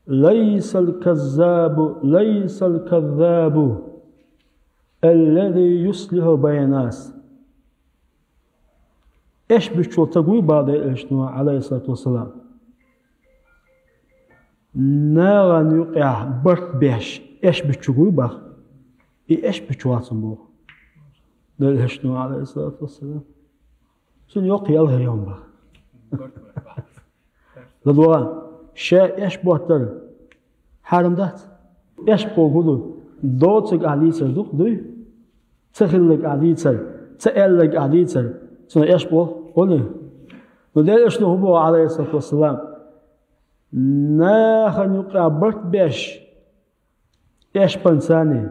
ليس الكذاب الذي يصلح بين الناس. إيش بيشتغل تقوي بعد إيشنو عليه الصلاة والسلام ناغن يقع برت بيش إيش بيشتغل بخ إيش بيشتغل سموه ده إيشنو عليه الصلاة والسلام سن يقي الله يوم بخ لدوا شيء إيش بوتر حرام دات إيش بوغلو دوتك عليه سردوك دوي تخلك عليه سر تألك عليه سر سن إيش بو قولي وده إيشنو هو عليه الصلاة والسلام ناخن يقع برت بيش إيش بنساني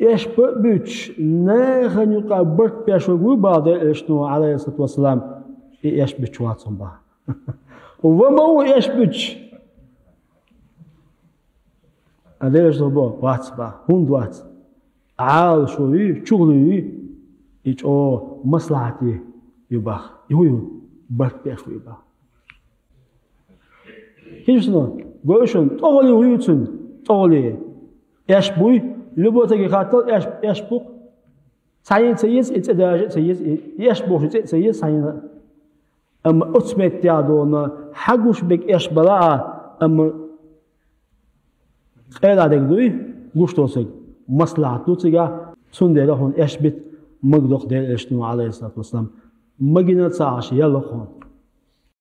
إيش بيتش ناخن يقع برت بيش وقوي بعد إيشنو عليه الصلاة والسلام إيش بيتش واتسون بها وما هو إيش بيتش هذا إيش هو واتس بها هون واتس عال شوي شغلي إيش أو مصلحتي يباخ يهو برت بيش ويباخ هيجسنا قوشون طولي ويوتون طولي إيش بوي لبوتك خاطر إيش بوك ساين سيس إتداج سيس إيش بوش سيس ساين أما أتمت يادونا حقوش بك إيش بلا أما قيل دوي قشتوسك مصلحتو تيجا سندير هون إيش بيت مقدوق دير إيش نو عليه الصلاة والسلام مجنة ساعش يلا خون